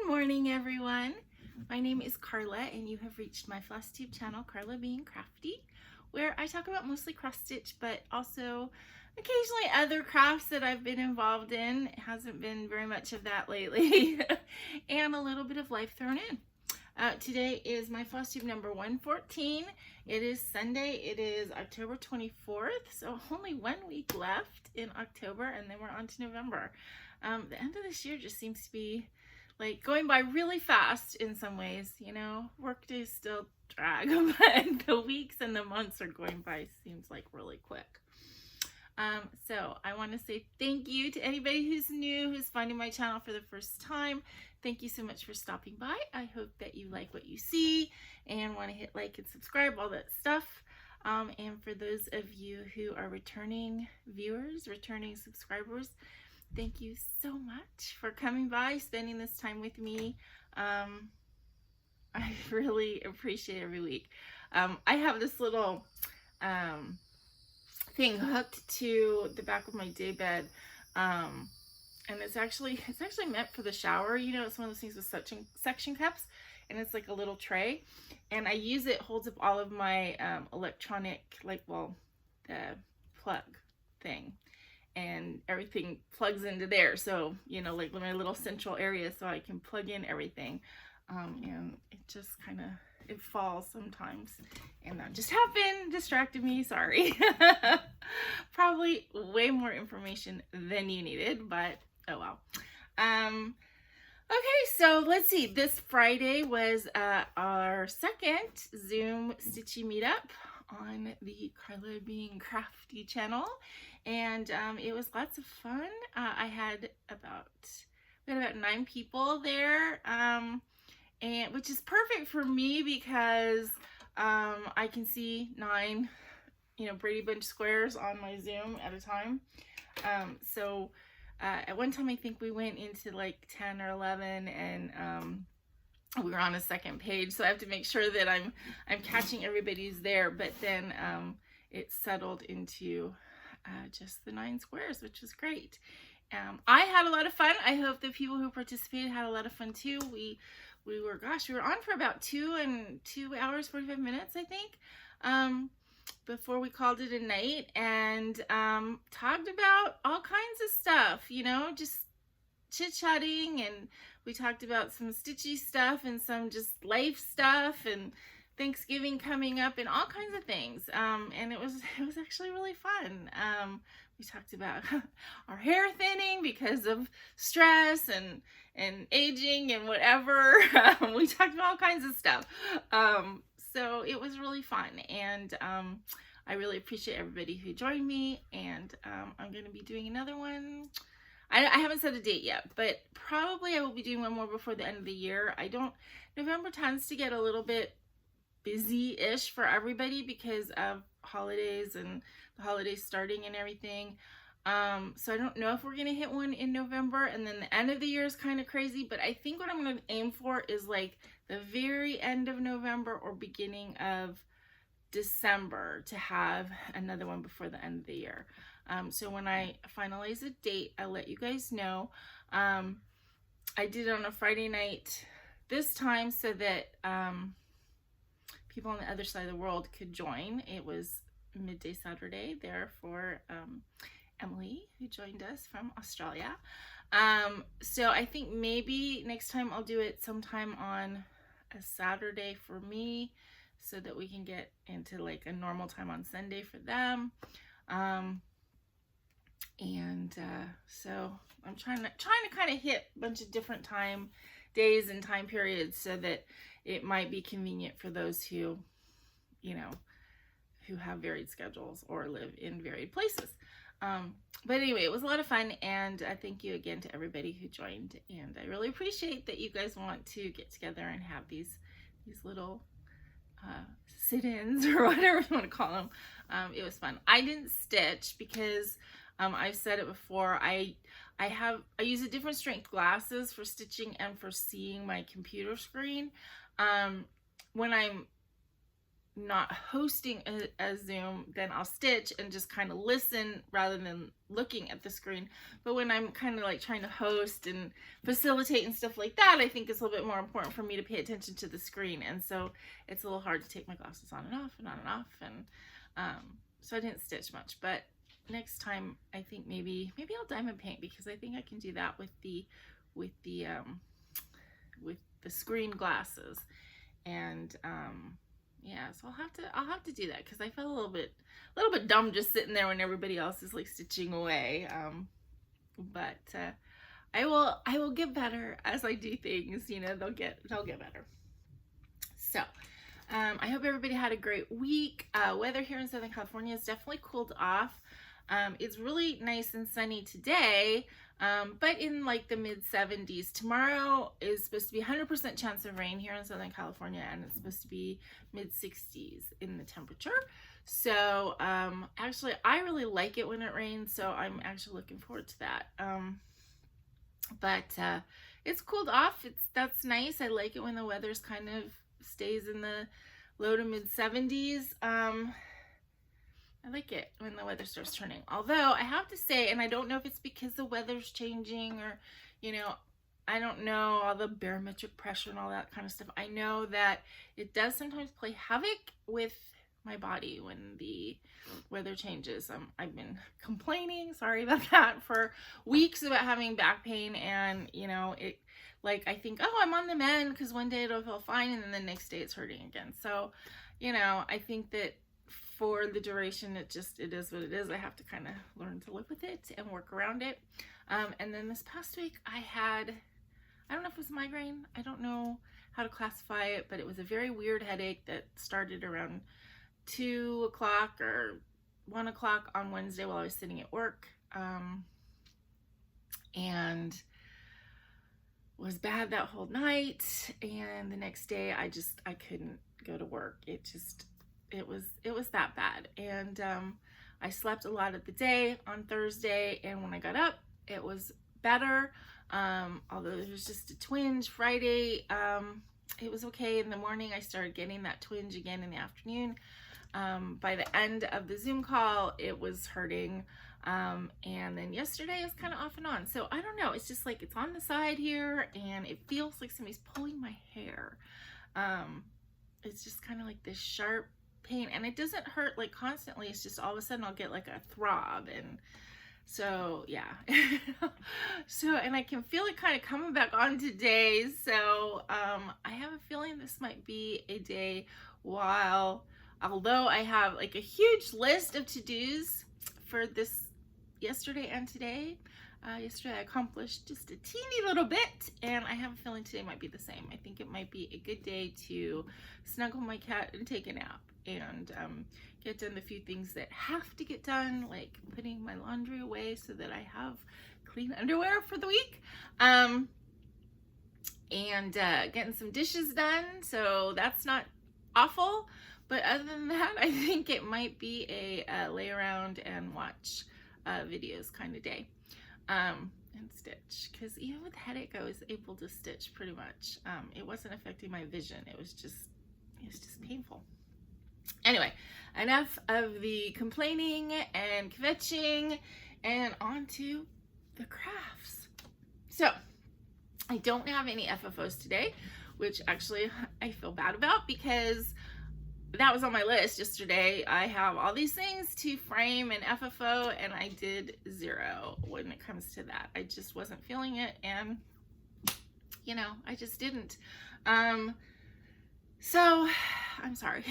morning, everyone. My name is Carla, and you have reached my FlossTube channel, Carla being Crafty, where I talk about mostly cross stitch, but also occasionally other crafts that I've been involved in. It hasn't been very much of that lately, and a little bit of life thrown in. Today is my FlossTube number 114. It is Sunday. It is October 24th, so only 1 week left in October, and then we're on to November. The end of this year just seems to be like going by really fast in some ways, you know. Work days still drag, but the weeks and the months are going by seems like really quick. So I want to say thank you to anybody who's new, who's finding my channel for the first time. Thank you so much for stopping by. I hope that you like what you see and want to hit like and subscribe, all that stuff. And for those of you who are returning viewers, returning subscribers, thank you so much for coming by, spending this time with me. I really appreciate every week. I have this little thing hooked to the back of my day bed, and it's actually meant for the shower. You know, it's one of those things with suction cups, and it's like a little tray, and I use it, holds up all of my electronic, like, well, the plug thing, and everything plugs into there. So, you know, like my little central area, so I can plug in everything. And it just kind of, it falls sometimes, and that just happened, distracted me, sorry. Probably way more information than you needed, but oh well. Okay, so let's see, this Friday was our second Zoom Stitchy meetup on the Carla being Crafty channel, and it was lots of fun. We had about 9 people there, and which is perfect for me because I can see 9, you know, Brady Bunch squares on my Zoom at a time. So at one time I think we went into like 10 or 11, and we were on a second page, so I have to make sure that I'm catching everybody's there. But then it settled into just the 9 squares, which was great. I had a lot of fun. I hope the people who participated had a lot of fun too. We were on for about 2 hours 45 minutes, I think, before we called it a night, and talked about all kinds of stuff, you know, just chit-chatting, and we talked about some stitchy stuff and some just life stuff and Thanksgiving coming up and all kinds of things, and it was actually really fun. We talked about our hair thinning because of stress and aging and whatever. We talked about all kinds of stuff, so it was really fun, and I really appreciate everybody who joined me, and I'm going to be doing another one. I haven't set a date yet, but probably I will be doing one more before the end of the year. November tends to get a little bit busy-ish for everybody because of holidays and the holidays starting and everything. So I don't know if we're going to hit one in November, and then the end of the year is kind of crazy, but I think what I'm going to aim for is like the very end of November or beginning of December to have another one before the end of the year. So when I finalize a date, I'll let you guys know. I did it on a Friday night this time so that people on the other side of the world could join. It was midday Saturday there for Emily, who joined us from Australia. So I think maybe next time I'll do it sometime on a Saturday for me, so that we can get into like a normal time on Sunday for them. So I'm trying to kind of hit a bunch of different days and time periods so that it might be convenient for those who, you know, who have varied schedules or live in varied places. But anyway, it was a lot of fun, and thank you again to everybody who joined, and I really appreciate that you guys want to get together and have these little sit-ins or whatever you want to call them. It was fun. I didn't stitch because I've said it before, I use a different strength glasses for stitching and for seeing my computer screen. When I'm not hosting a Zoom, then I'll stitch and just kind of listen rather than looking at the screen. But when I'm kind of like trying to host and facilitate and stuff like that, I think it's a little bit more important for me to pay attention to the screen. And so it's a little hard to take my glasses on and off and on and off. And so I didn't stitch much, but next time I think maybe I'll diamond paint, because I think I can do that with the screen glasses. And yeah, so I'll have to do that, because I felt a little bit dumb just sitting there when everybody else is like stitching away. But I will get better as I do things. You know, they'll get better. So I hope everybody had a great week. Weather here in Southern California has definitely cooled off. It's really nice and sunny today, but in like the mid 70s. Tomorrow is supposed to be 100% chance of rain here in Southern California, and it's supposed to be mid 60s in the temperature. So actually I really like it when it rains, so I'm actually looking forward to that. But it's cooled off. That's nice. I like it when the weather's kind of stays in the low to mid 70s. I like it when the weather starts turning. Although I have to say, and I don't know if it's because the weather's changing, or, you know, I don't know, all the barometric pressure and all that kind of stuff. I know that it does sometimes play havoc with my body when the weather changes. I've been complaining, sorry about that, for weeks about having back pain, and, you know, it, like, I think, oh, I'm on the mend because one day it'll feel fine, and then the next day it's hurting again. So, you know, I think that for the duration, it is what it is. I have to kind of learn to live with it and work around it. And then this past week I don't know if it was migraine. I don't know how to classify it, but it was a very weird headache that started around 2 o'clock or 1 o'clock on Wednesday while I was sitting at work. And was bad that whole night. And the next day I couldn't go to work. It was that bad. And I slept a lot of the day on Thursday, and when I got up it was better, although there was just a twinge. Friday it was okay. In the morning I started getting that twinge again in the afternoon. By the end of the Zoom call it was hurting, and then yesterday it was kind of off and on. So I don't know, it's just like it's on the side here and it feels like somebody's pulling my hair. It's just kind of like this sharp pain, and it doesn't hurt like constantly. It's just all of a sudden I'll get like a throb, and so yeah. So, and I can feel it kind of coming back on today. So I have a feeling this might be a day although I have like a huge list of to-dos for this yesterday and today. Yesterday I accomplished just a teeny little bit, and I have a feeling today might be the same. I think it might be a good day to snuggle my cat and take a nap, and get done the few things that have to get done, like putting my laundry away so that I have clean underwear for the week, and getting some dishes done, so that's not awful. But other than that, I think it might be a lay around and watch videos kind of day, and stitch, because even with headache I was able to stitch pretty much. It wasn't affecting my vision, it was just painful. Anyway, enough of the complaining and kvetching, and on to the crafts. So I don't have any FFOs today, which actually I feel bad about, because that was on my list yesterday. I have all these things to frame and FFO, and I did 0 when it comes to that. I just wasn't feeling it, and you know, I just didn't. So I'm sorry.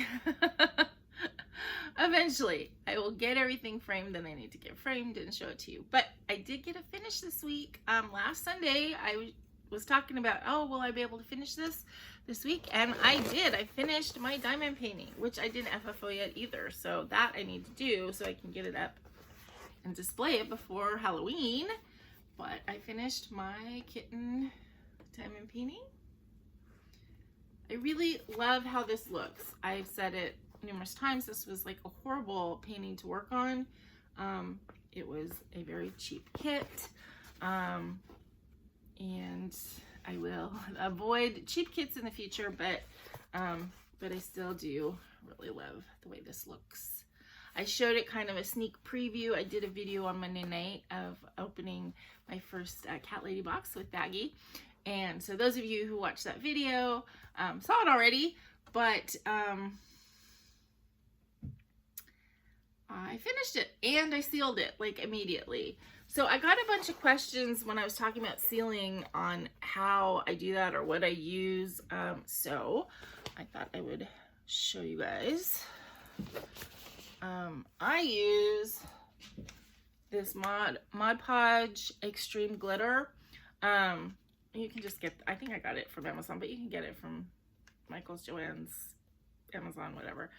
Eventually I will get everything framed that I need to get framed and show it to you. But I did get a finish this week. Last Sunday I was talking about, oh, will I be able to finish this week? And I did. I finished my diamond painting, which I didn't FFO yet either. So that I need to do so I can get it up and display it before Halloween. But I finished my kitten diamond painting. I really love how this looks. I've said it numerous times. This was like a horrible painting to work on. It was a very cheap kit. And I will avoid cheap kits in the future, but but I still do really love the way this looks. I showed it kind of a sneak preview. I did a video on Monday night of opening my first Cat Lady box with Baggy. And so those of you who watched that video saw it already, but I finished it and I sealed it like immediately. So I got a bunch of questions when I was talking about sealing on how I do that or what I use. So I thought I would show you guys. I use this Mod Podge Extreme Glitter. You can just get, I think I got it from Amazon, but you can get it from Michael's, Joann's, Amazon, whatever.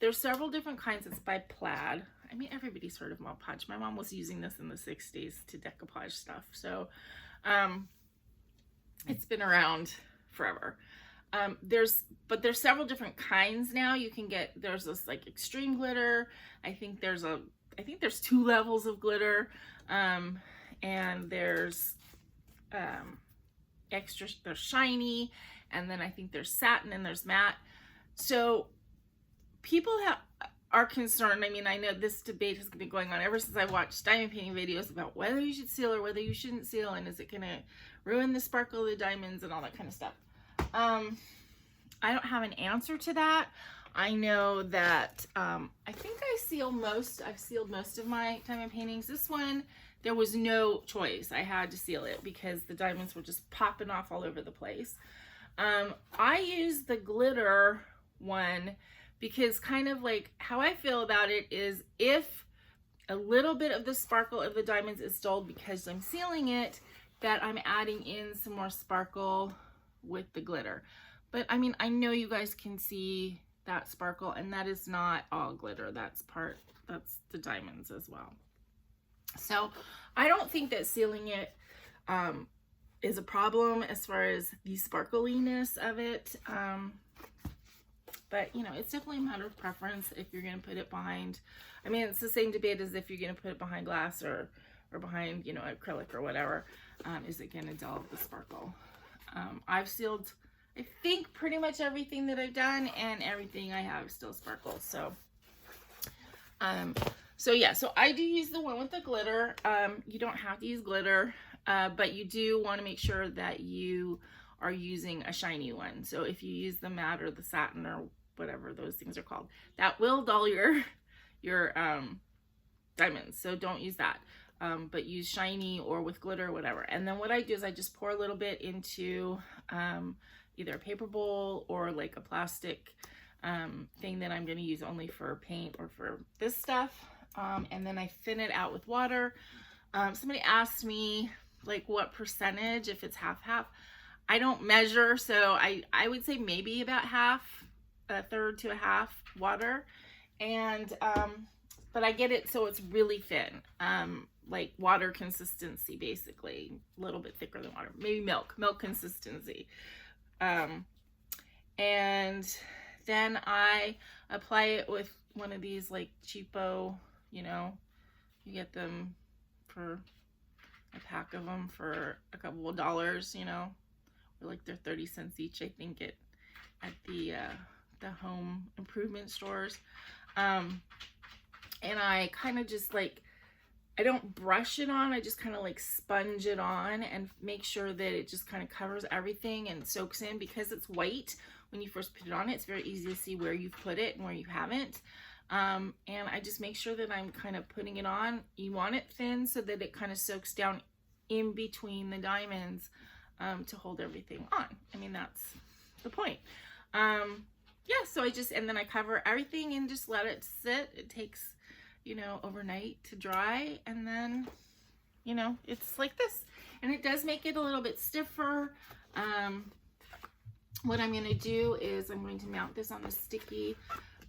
There's several different kinds. It's by Plaid. I mean, everybody's heard of Mod Podge. My mom was using this in the 60s to decoupage stuff. So it's been around forever. There's several different kinds now. You can get, there's this like extreme glitter. I think there's 2 levels of glitter. And there's extra, there's shiny, and then I think there's satin and there's matte. So people are concerned. I mean, I know this debate has been going on ever since I watched diamond painting videos about whether you should seal or whether you shouldn't seal, and is it going to ruin the sparkle of the diamonds and all that kind of stuff. I don't have an answer to that. I know that I think I've sealed most of my diamond paintings. This one, there was no choice. I had to seal it because the diamonds were just popping off all over the place. I use the glitter one because kind of like how I feel about it is if a little bit of the sparkle of the diamonds is dulled because I'm sealing it, that I'm adding in some more sparkle with the glitter. But I mean, I know you guys can see that sparkle, and that is not all glitter. That's the diamonds as well. So I don't think that sealing it is a problem as far as the sparkliness of it. But you know, it's definitely a matter of preference if you're going to put it behind. I mean, it's the same debate as if you're going to put it behind glass or behind, you know, acrylic or whatever. Is it going to dull the sparkle? I've sealed, I think, pretty much everything that I've done, and everything I have still sparkles. So, so yeah, so I do use the one with the glitter. You don't have to use glitter, but you do want to make sure that you are using a shiny one. So if you use the matte or the satin or whatever those things are called, that will dull your diamonds. So don't use that. But use shiny or with glitter or whatever. And then what I do is I just pour a little bit into either a paper bowl or like a plastic thing that I'm going to use only for paint or for this stuff. And then I thin it out with water. Somebody asked me like what percentage, if it's half. I don't measure, so I would say maybe about half, a third to a half water. And but I get it so it's really thin. Like water consistency, basically, a little bit thicker than water, maybe milk consistency. And then I apply it with one of these like cheapo, you know, you get them for a pack of them for a couple of dollars, you know, or like they're 30 cents each, I think, at the home improvement stores. And I kind of just like, I don't brush it on, I just kind of like sponge it on and make sure that it just kind of covers everything and soaks in. Because it's white when you first put it on, it's very easy to see where you've put it and where you haven't. And I just make sure that I'm kind of putting it on. You want it thin so that it kind of soaks down in between the diamonds to hold everything on. I mean, that's the point. Yeah, so and then I cover everything and just let it sit. It takes, you know, overnight to dry, and then, you know, it's like this. And it does make it a little bit stiffer. What I'm going to do is I'm going to mount this on a sticky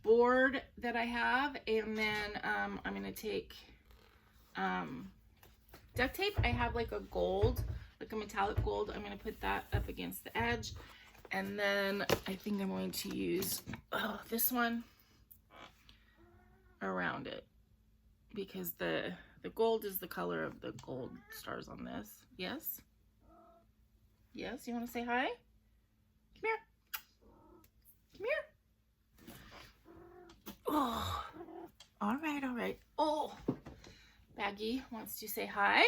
board that I have, and then I'm going to take duct tape. I have like a gold, like a metallic gold. I'm going to put that up against the edge, and then I think I'm going to use this one around it, because the gold is the color of the gold stars on this. Yes? Yes, you want to say hi? Come here. Come here. Oh, all right, all right. Oh, Baggy wants to say hi.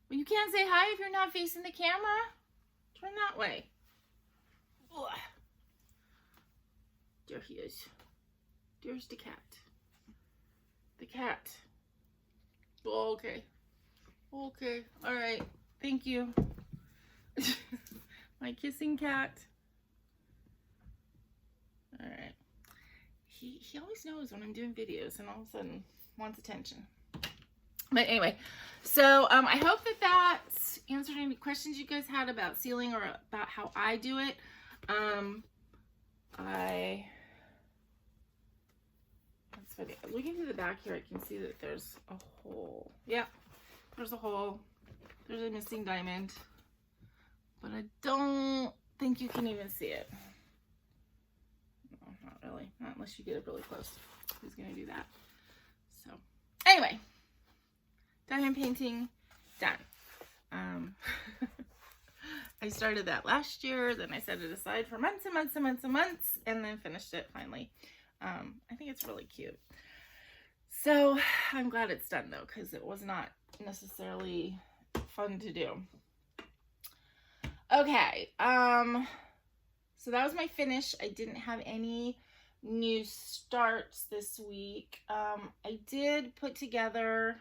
Well, you can't say hi if you're not facing the camera. Turn that way. Oh. There he is. There's the cat. The cat. Oh, okay. Okay. All right. Thank you. My kissing cat. All right. He always knows when I'm doing videos and all of a sudden wants attention. But anyway, so I hope that answered any questions you guys had about sealing or about how I do it. That's funny. Looking through the back here, I can see that there's a hole. Yeah, there's a hole. There's a missing diamond. But I don't think you can even see it. No, not really. Not unless you get up really close. Who's going to do that? So, anyway. Diamond painting done. I started that last year, then I set it aside for months and months and months and months, and then finished it finally. I think it's really cute. So I'm glad it's done though, because it was not necessarily fun to do. Okay, so that was my finish. I didn't have any new starts this week. I did put together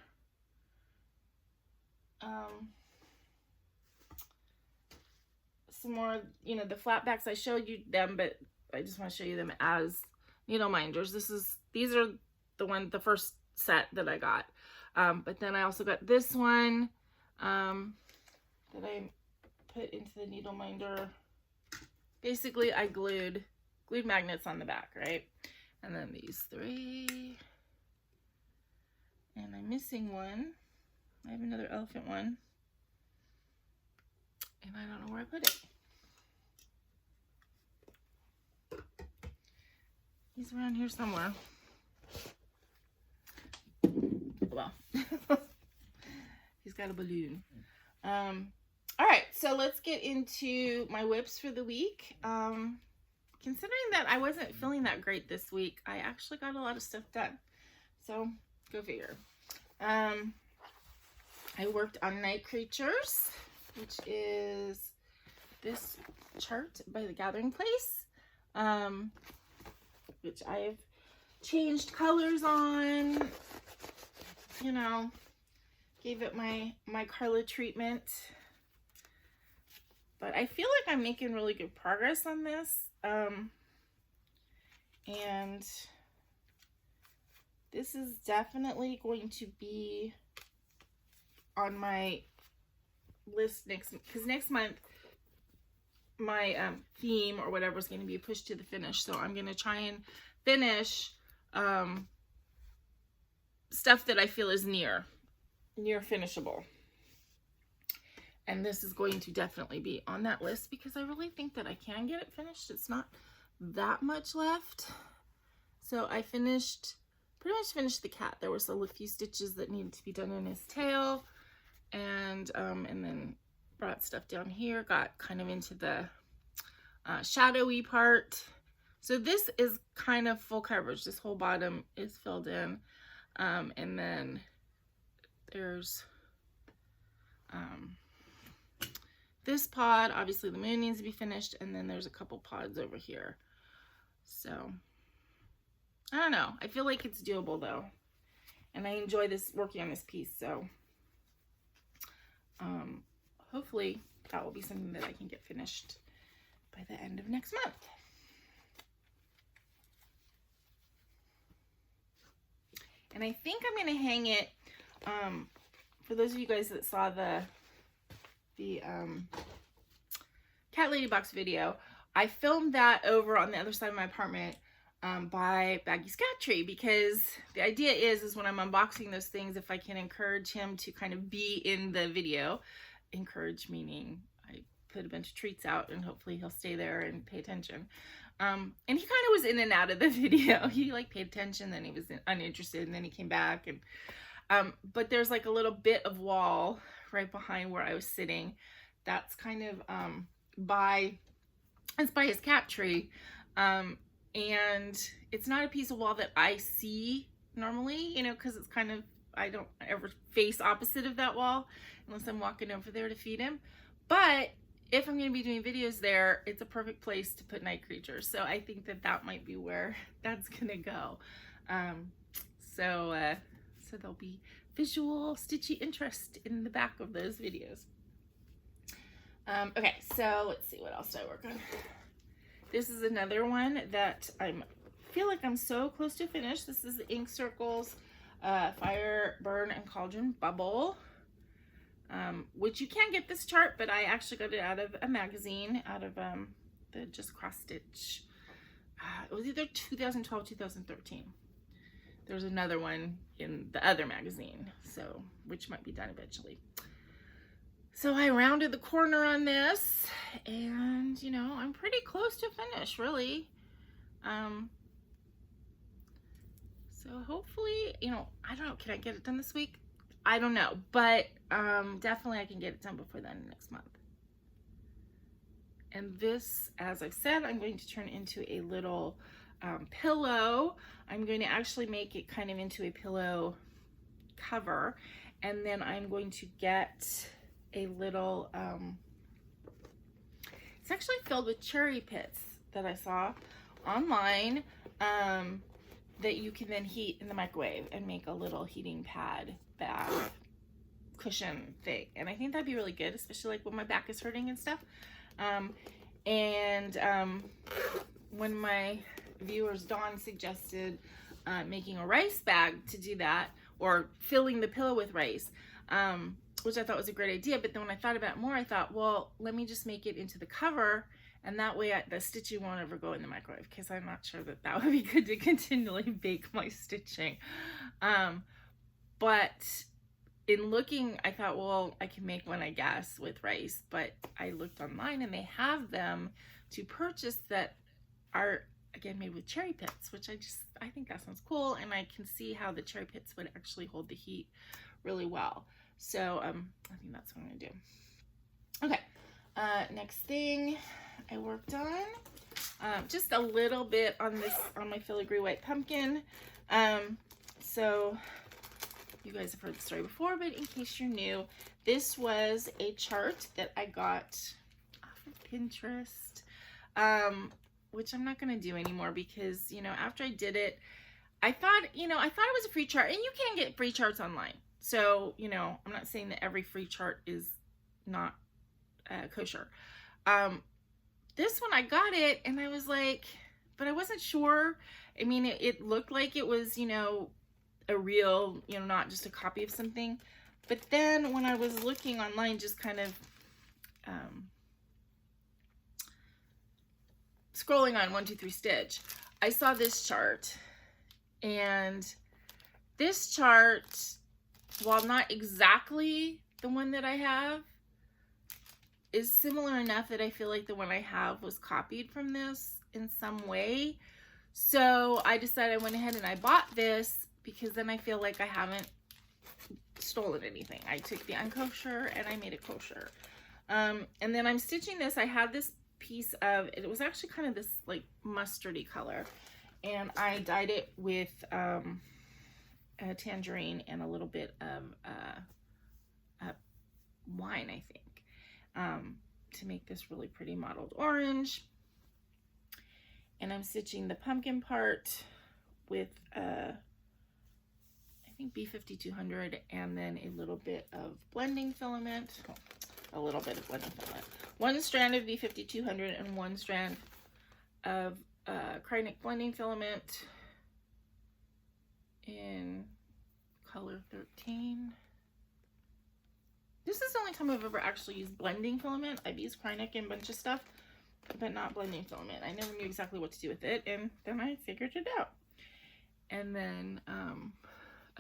some more, you know, the flat backs. I showed you them, but I just want to show you them as needle minders. These are the first set that I got. But then I also got this one that I put into the needle minder. Basically, I glued magnets on the back, right? And then these three. And I'm missing one. I have another elephant one. And I don't know where I put it. He's around here somewhere. Well, he's got a balloon. All right, so let's get into my whips for the week. Considering that I wasn't feeling that great this week, I actually got a lot of stuff done. So, go figure. I worked on Night Creatures, which is this chart by The Gathering Place, which I've changed colors on, you know, gave it my Carla treatment. But I feel like I'm making really good progress on this. And this is definitely going to be on my list because next month my theme or whatever is going to be pushed to the finish. So I'm going to try and finish stuff that I feel is near finishable. And this is going to definitely be on that list because I really think that I can get it finished. It's not that much left. So I pretty much finished the cat. There was a few stitches that needed to be done in his tail. And then brought stuff down here, got kind of into the shadowy part. So this is kind of full coverage. This whole bottom is filled in. And then there's this pod. Obviously the moon needs to be finished. And then there's a couple pods over here. So, I don't know. I feel like it's doable though. And I enjoy working on this piece. So, hopefully that will be something that I can get finished by the end of next month. And I think I'm going to hang it, for those of you guys that saw the Cat Lady Box video, I filmed that over on the other side of my apartment by Baggy's cat tree, because the idea is when I'm unboxing those things, if I can encourage him to kind of be in the video. Encourage meaning I put a bunch of treats out and hopefully he'll stay there and pay attention. And he kind of was in and out of the video. He like paid attention, then he was uninterested, and then he came back. And but there's like a little bit of wall right behind where I was sitting. That's kind of by It's by his cat tree. And it's not a piece of wall that I see normally, you know, because it's kind of, I don't ever face opposite of that wall unless I'm walking over there to feed him. But if I'm going to be doing videos there, it's a perfect place to put night creatures. So I think that that might be where that's going to go. So there'll be visual stitchy interest in the back of those videos. Okay, so let's see, what else did I work on? This is another one that I feel like I'm so close to finish. This is the Ink Circles Fire, Burn, and Cauldron Bubble, which you can get this chart, but I actually got it out of a magazine, out of the Just Cross Stitch. It was either 2012, 2013. There's another one in the other magazine, so which might be done eventually. So I rounded the corner on this, and you know, I'm pretty close to finish, really. So hopefully, you know, I don't know, can I get it done this week? I don't know, but definitely I can get it done before the end of next month. And this, as I've said, I'm going to turn into a little pillow. I'm going to actually make it kind of into a pillow cover, and then I'm going to get a little, it's actually filled with cherry pits that I saw online, that you can then heat in the microwave and make a little heating pad bath cushion thing. And I think that'd be really good, especially like when my back is hurting and stuff. When my viewers, Dawn, suggested making a rice bag to do that, or filling the pillow with rice, which I thought was a great idea. But then when I thought about it more, I thought, well, let me just make it into the cover, and that way the stitching won't ever go in the microwave, because I'm not sure that that would be good to continually bake my stitching. But in looking, I thought, well, I can make one, I guess, with rice. But I looked online, and they have them to purchase that are, again, made with cherry pits, which I think that sounds cool, and I can see how the cherry pits would actually hold the heat really well. So I think that's what I'm gonna do. Okay, next thing I worked on, just a little bit on my Filigree white pumpkin. So you guys have heard the story before, but in case you're new, this was a chart that I got off of Pinterest, which I'm not gonna do anymore, because, you know, after I did it, I thought it was a free chart, and you can get free charts online. So, you know, I'm not saying that every free chart is not kosher. This one, I got it, and I was like, but I wasn't sure. I mean, it looked like it was, you know, a real, you know, not just a copy of something. But then when I was looking online, just kind of scrolling on 123 Stitch, I saw this chart, and this chart, while not exactly the one that I have, is similar enough that I feel like the one I have was copied from this in some way. So I decided, I went ahead and I bought this, because then I feel like I haven't stolen anything. I took the unkosher and I made it kosher. And then I'm stitching this. I had this piece of, it was actually kind of this like mustardy color, and I dyed it with a tangerine and a little bit of wine, I think, to make this really pretty mottled orange. And I'm stitching the pumpkin part with I think B5200, and then a little bit of blending filament, one strand of B5200 and one strand of Krynic blending filament in color 13. This is the only time I've ever actually used blending filament. I've used Krynic and a bunch of stuff, but not blending filament. I never knew exactly what to do with it, and then I figured it out. And then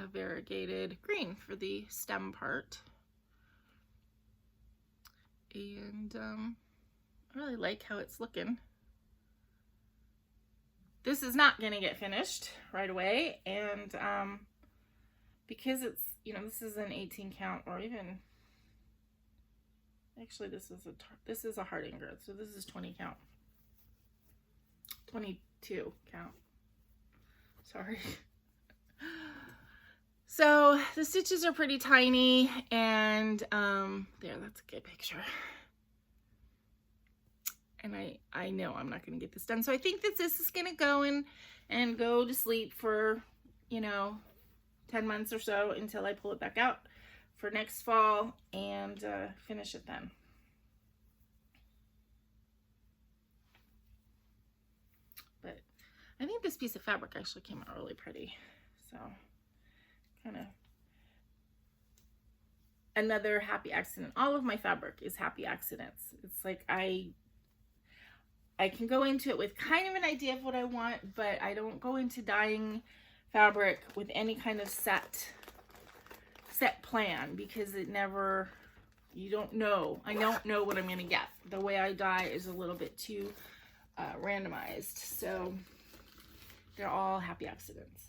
a variegated green for the stem part. And I really like how it's looking. This is not going to get finished right away, and because it's, you know, this is an 18 count, or even, actually this is a Harding grid, so this is 20 count. 22 count. Sorry. So the stitches are pretty tiny, and there, that's a good picture. And I know I'm not going to get this done. So I think that this is going to go in and go to sleep for, you know, 10 months or so until I pull it back out for next fall and finish it then. But I think this piece of fabric actually came out really pretty. So kind of another happy accident. All of my fabric is happy accidents. It's like I can go into it with kind of an idea of what I want, but I don't go into dyeing fabric with any kind of set plan, because it never, you don't know. I don't know what I'm going to get. The way I dye is a little bit too randomized. So they're all happy accidents.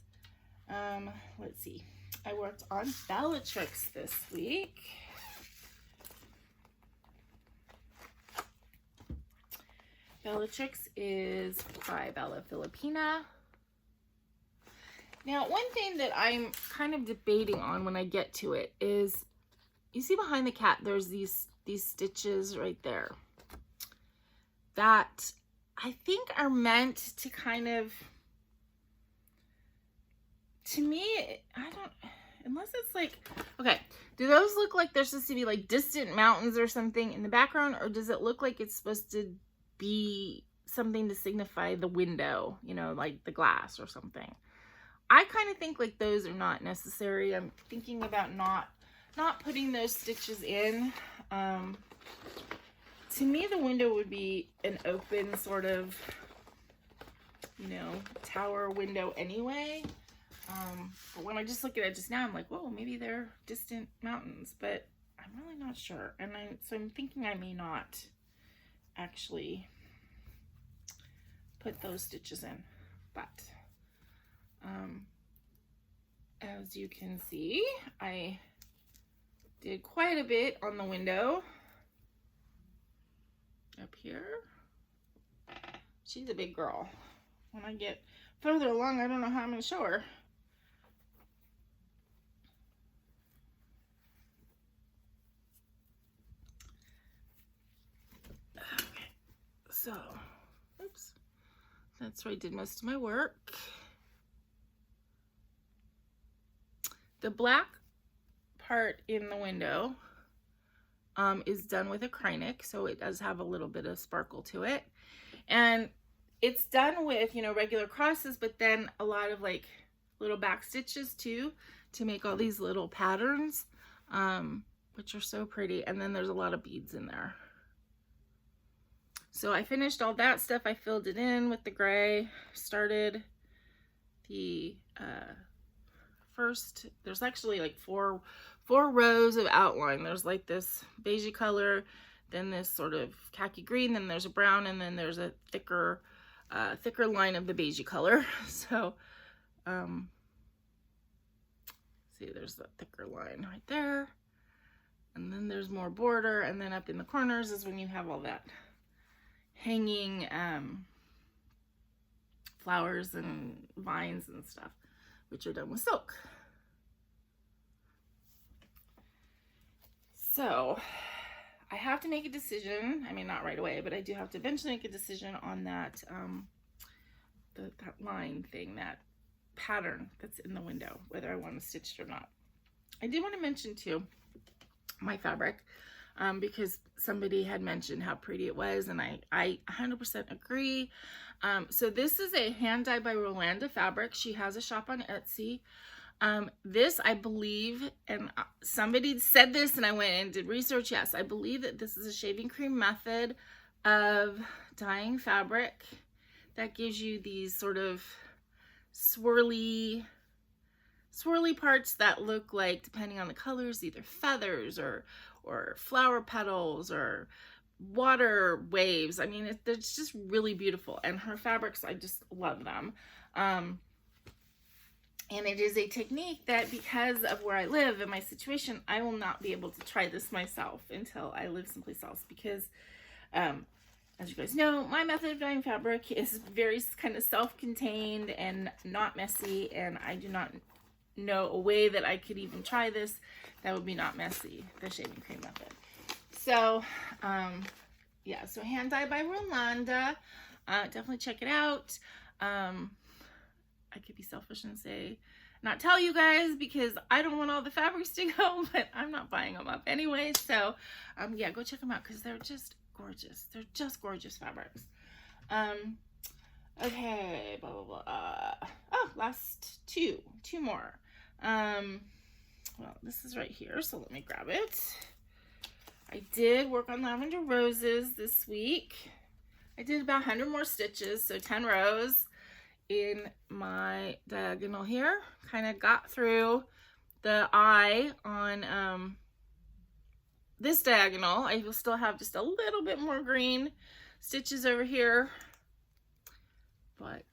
Let's see. I worked on Bellatrix this week. Bellatrix is by Bella Filipina. Now, one thing that I'm kind of debating on when I get to it is, you see behind the cat, there's these stitches right there that I think are meant to kind of, to me, I don't, unless it's like, okay, do those look like they're supposed to be like distant mountains or something in the background, or does it look like it's supposed to be something to signify the window, you know, like the glass or something? I kind of think like those are not necessary. I'm thinking about not putting those stitches in. To me, the window would be an open sort of, you know, tower window anyway. But when I just look at it just now, I'm like, whoa, maybe they're distant mountains, but I'm really not sure. And so I'm thinking I may not actually put those stitches in, but as you can see, I did quite a bit on the window up here. She's a big girl. When I get further along, I don't know how I'm going to show her. Okay, so, oops, that's where I did most of my work. The black part in the window is done with acrylic, so it does have a little bit of sparkle to it. And it's done with, you know, regular crosses, but then a lot of like little back stitches too, to make all these little patterns, which are so pretty. And then there's a lot of beads in there. So I finished all that stuff. I filled it in with the gray, started the first, there's actually like four rows of outline. There's like this beigey color, then this sort of khaki green, then there's a brown, and then there's a thicker line of the beigey color. So see, there's that thicker line right there, and then there's more border, and then up in the corners is when you have all that hanging flowers and vines and stuff, which are done with silk. So I have to make a decision. I mean, not right away, but I do have to eventually make a decision on that that line thing, that pattern that's in the window, whether I want to stitch it or not. I did want to mention too my fabric, because somebody had mentioned how pretty it was, and I 100% agree. So this is a hand dye by Rolanda Fabric. She has a shop on Etsy. This, I believe, and somebody said this and I went and did research. Yes, I believe that this is a shaving cream method of dyeing fabric that gives you these sort of swirly parts that look like, depending on the colors, either feathers or flower petals or water waves. I mean, they're just really beautiful, and her fabrics, I just love them. And it is a technique that, because of where I live and my situation, I will not be able to try this myself until I live someplace else, because as you guys know, my method of dyeing fabric is very kind of self-contained and not messy, and I do not know a way that I could even try this that would be not messy, the shaving cream method. So, yeah, so Hand Dye by Rolanda. Definitely check it out. I could be selfish and say, not tell you guys because I don't want all the fabrics to go, but I'm not buying them up anyway. So, yeah, go check them out because they're just gorgeous. They're just gorgeous fabrics. Okay, blah, blah, blah. Oh, last two more. Well, this is right here, so let me grab it. I did work on Lavender Roses this week. I did about 100 more stitches, so 10 rows in my diagonal here. Kind of got through the eye on this diagonal. I will still have just a little bit more green stitches over here, but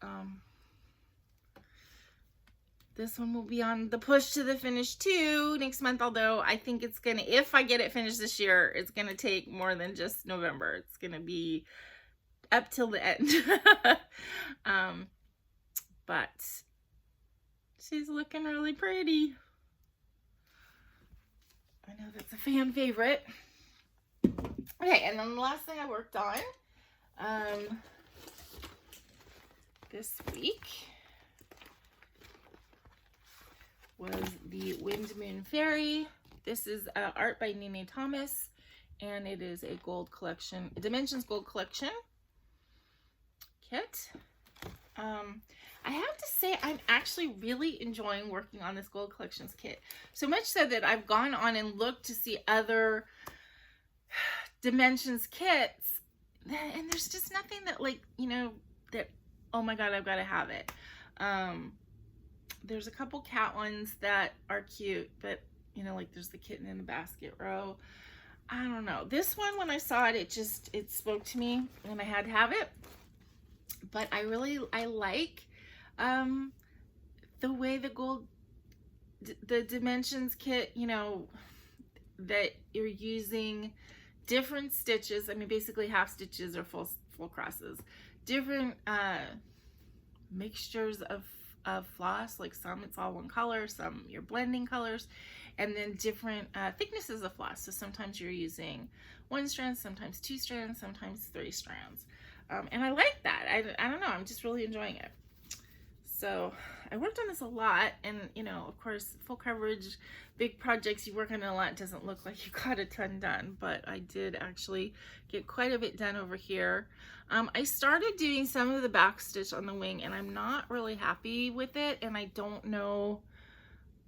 this one will be on the push to the finish too next month, although I think it's gonna, if I get it finished this year, it's gonna take more than just November. It's gonna be up till the end. But she's looking really pretty. I know that's a fan favorite. Okay, and then the last thing I worked on this week was the Windmill Fairy. This is art by Nene Thomas, and it is a gold collection, Dimensions Gold Collection kit. I have to say I'm actually really enjoying working on this Gold Collections kit. So much so that I've gone on and looked to see other Dimensions kits, and there's just nothing that, like, you know, that, oh my god, I've got to have it. There's a couple cat ones that are cute, but, you know, like there's the kitten in the basket row. I don't know. This one, when I saw it, it spoke to me and I had to have it. But I like the way the Dimensions kit, you know, that you're using different stitches. I mean, basically half stitches or full crosses. Different mixtures of floss, like some it's all one color, some you're blending colors, and then different thicknesses of floss. So sometimes you're using 1 strand, sometimes 2 strands, sometimes 3 strands. And I like that. I don't know, I'm just really enjoying it. So I worked on this a lot, and you know, of course, full coverage, big projects, you work on a lot, doesn't look like you got a ton done, but I did actually get quite a bit done over here. I started doing some of the back stitch on the wing, and I'm not really happy with it, and I don't know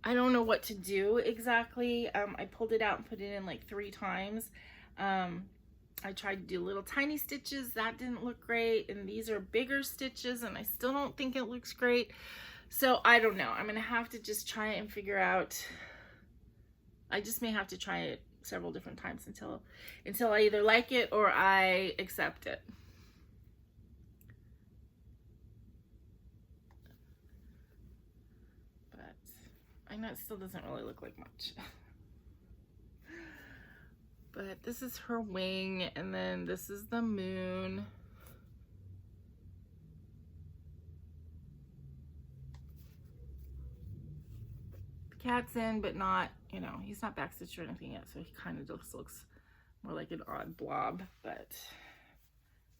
what to do exactly. I pulled it out and put it in like 3 times. I tried to do little tiny stitches, that didn't look great, and these are bigger stitches and I still don't think it looks great. So I don't know, I'm gonna have to just try it and figure out. I just may have to try it several different times until I either like it or I accept it. But I know it still doesn't really look like much. But this is her wing, and then this is the moon. The cat's in, but not, you know, he's not backstitched or anything yet, so he kind of just looks more like an odd blob. But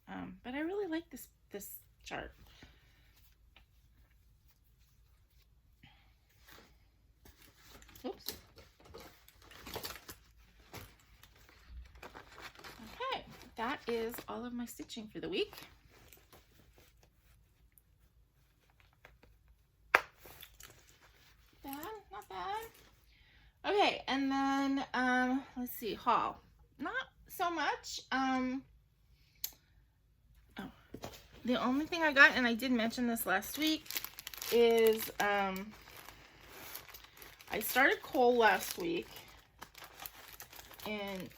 I really like this chart. Oops. That is all of my stitching for the week. Bad, not bad. Okay, and then let's see, haul. Not so much. The only thing I got, and I did mention this last week, is I started Cole last week, and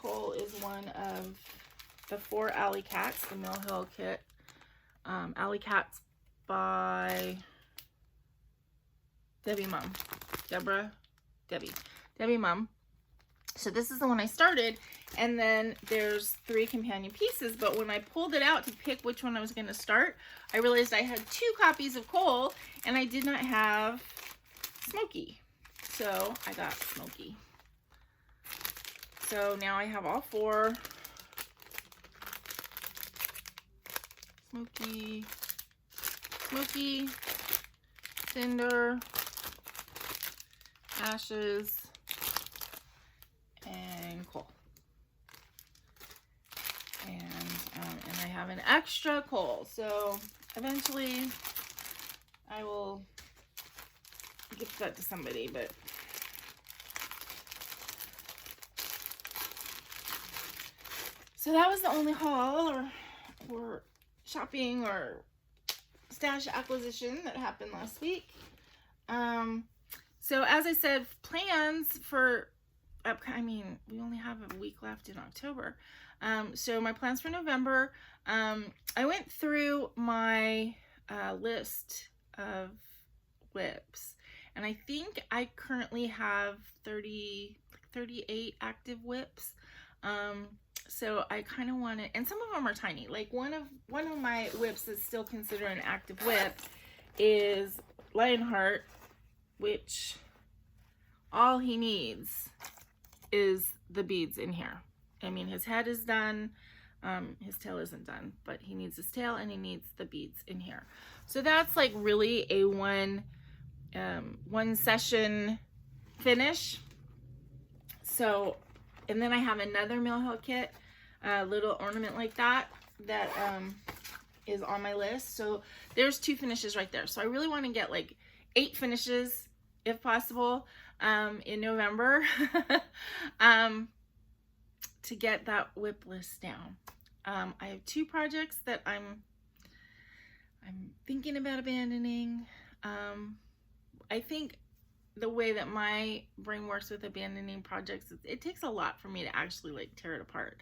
Cole is one of the 4 Alley Cats, the Mill Hill kit. Alley Cats by Debbie Mum. So this is the one I started, And then there's 3 companion pieces, but when I pulled it out to pick which one I was going to start, I realized I had 2 copies of Cole and I did not have Smoky. So I got Smoky. So now I have all 4. Smoky, Smoky, Cinder, Ashes, and Coal. And I have an extra Coal, so eventually I will give that to somebody, but so that was the only haul or shopping or stash acquisition that happened last week. So as I said, plans for we only have a week left in October. So my plans for November, I went through my list of whips, and I think I currently have 38 active whips. So I kind of want to, and some of them are tiny. Like one of my whips that's still considered an active whip is Lionheart, which all he needs is the beads in here. I mean, his head is done, his tail isn't done, but he needs his tail and he needs the beads in here. So that's like really a one session finish. So, and then I have another Mill Hill kit, a little ornament like that is on my list. So there's 2 finishes right there. So I really want to get like 8 finishes if possible in November to get that whip list down. I have 2 projects that I'm thinking about abandoning. I think the way that my brain works with abandoning projects, it takes a lot for me to actually like tear it apart.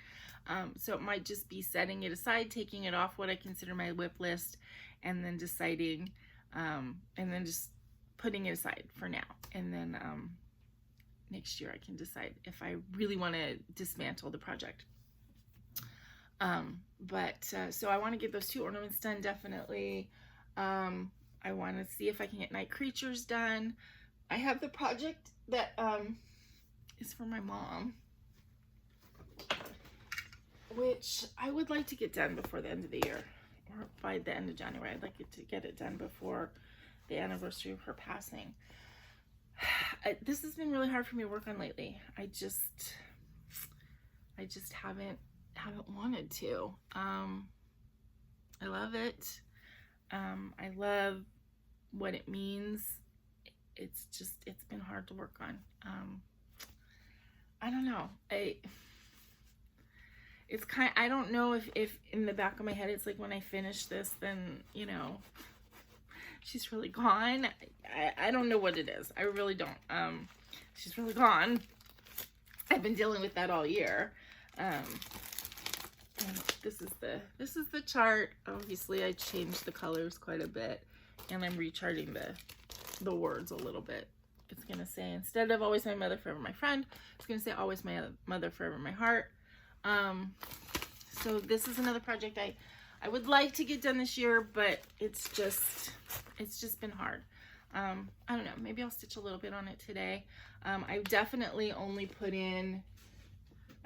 So it might just be setting it aside, taking it off what I consider my whip list, and then deciding, and then just putting it aside for now. And then next year I can decide if I really want to dismantle the project. So I want to get those 2 ornaments done, definitely. I want to see if I can get night creatures done. I have the project that is for my mom, which I would like to get done before the end of the year, or by the end of January. I'd like to get it done before the anniversary of her passing. This has been really hard for me to work on lately. I just haven't wanted to. I love it. I love what it means. It's been hard to work on. I don't know. I don't know if in the back of my head, it's like when I finish this, then, you know, she's really gone. I don't know what it is. I really don't. She's really gone. I've been dealing with that all year. And this is the chart. Obviously I changed the colors quite a bit, and I'm recharting the words a little bit. It's gonna say, instead of always my mother, forever my friend, it's gonna say always my mother, forever my heart. So this is another project I would like to get done this year, but it's just been hard. I don't know, maybe I'll stitch a little bit on it today. I've definitely only put in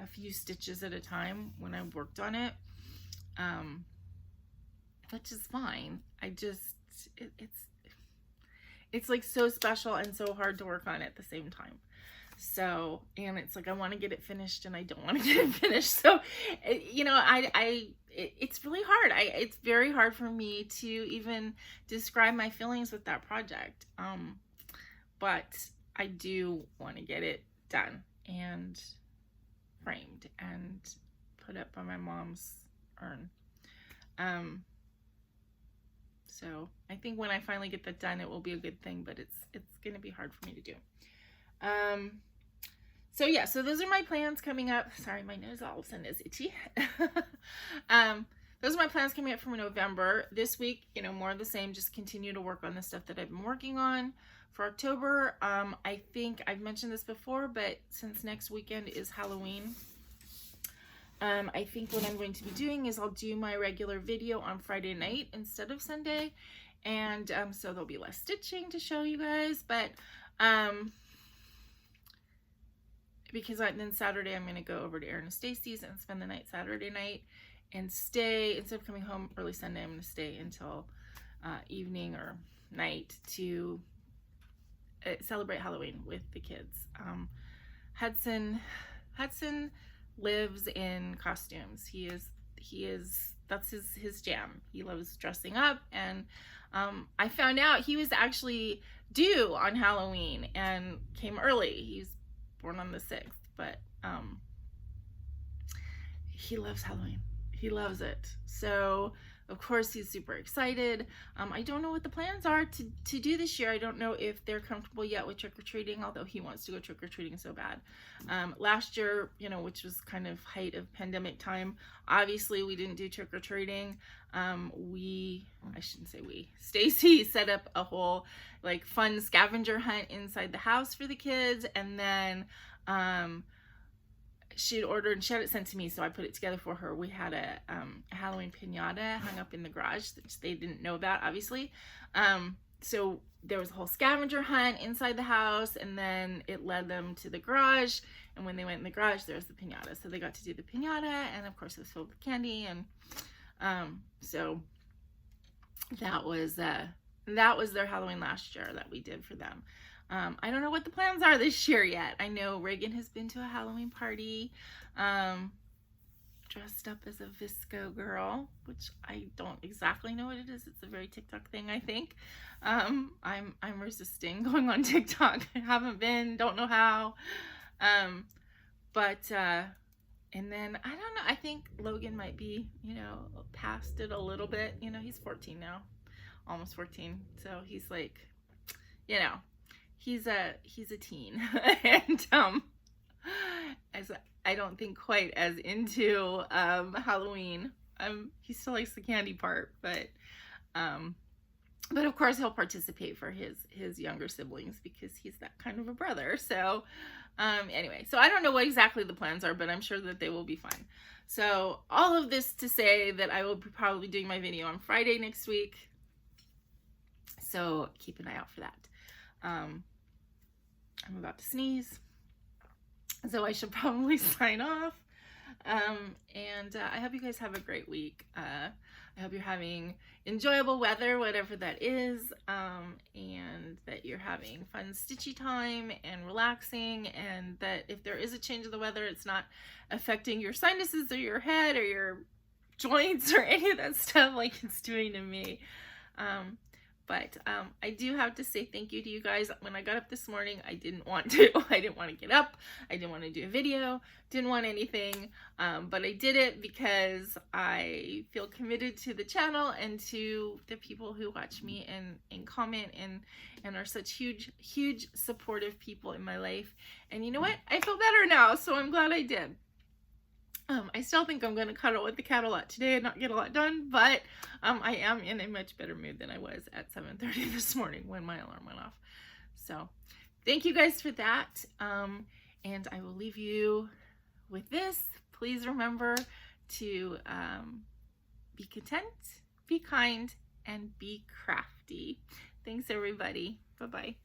a few stitches at a time when I worked on it, which is fine. It's like so special and so hard to work on at the same time. So, and it's like I want to get it finished and I don't want to get it finished. So, you know, it's really hard. It's very hard for me to even describe my feelings with that project. But I do want to get it done and framed and put up on my mom's urn. So I think when I finally get that done, it will be a good thing, but it's going to be hard for me to do. So yeah, so those are my plans coming up. Sorry, my nose all of a sudden is itchy. Those are my plans coming up for November. This week, you know, more of the same, just continue to work on the stuff that I've been working on. For October, I think I've mentioned this before, but since next weekend is Halloween, I think what I'm going to be doing is I'll do my regular video on Friday night instead of Sunday. And so there'll be less stitching to show you guys. But because then Saturday I'm going to go over to Erin and Stacy's and spend the night Saturday night and stay, instead of coming home early Sunday, I'm going to stay until evening or night to celebrate Halloween with the kids. Hudson lives in costumes. That's his jam. He loves dressing up, and I found out he was actually due on Halloween and came early. He's born on the 6th, but he loves Halloween. He loves it. So of course he's super excited. I don't know what the plans are to do this year. I don't know if they're comfortable yet with trick-or-treating, although he wants to go trick-or-treating so bad. Last year, you know, which was kind of height of pandemic time, obviously we didn't do trick-or-treating. Stacy set up a whole like fun scavenger hunt inside the house for the kids, and then she'd ordered and she had it sent to me, so I put it together for her. We had a Halloween piñata hung up in the garage that they didn't know about, obviously. So there was a whole scavenger hunt inside the house, and then it led them to the garage, and when they went in the garage there was the piñata, so they got to do the piñata, and of course it was filled with candy, and so that was their Halloween last year that we did for them. I don't know what the plans are this year yet. I know Reagan has been to a Halloween party, dressed up as a Visco girl, which I don't exactly know what it is. It's a very TikTok thing, I think. I'm resisting going on TikTok. I haven't been, don't know how. And then, I don't know, I think Logan might be, you know, past it a little bit. You know, he's 14 now, almost 14. So he's like, you know, he's a teen. And as I don't think quite as into Halloween. He still likes the candy part, but of course he'll participate for his younger siblings because he's that kind of a brother. So anyway, so I don't know what exactly the plans are, but I'm sure that they will be fun. So all of this to say that I will be probably doing my video on Friday next week. So keep an eye out for that. I'm about to sneeze, so I should probably sign off. And I hope you guys have a great week. I hope you're having enjoyable weather, whatever that is, and that you're having fun stitchy time and relaxing, and that if there is a change of the weather, it's not affecting your sinuses or your head or your joints or any of that stuff like it's doing to me. But I do have to say thank you to you guys. When I got up this morning, I didn't want to. I didn't want to get up. I didn't want to do a video. Didn't want anything. But I did it because I feel committed to the channel and to the people who watch me and comment and are such huge supportive people in my life. And you know what? I feel better now, so I'm glad I did. I still think I'm going to cuddle with the cat a lot today and not get a lot done, but I am in a much better mood than I was at 7:30 this morning when my alarm went off. So thank you guys for that, and I will leave you with this. Please remember to be content, be kind, and be crafty. Thanks, everybody. Bye-bye.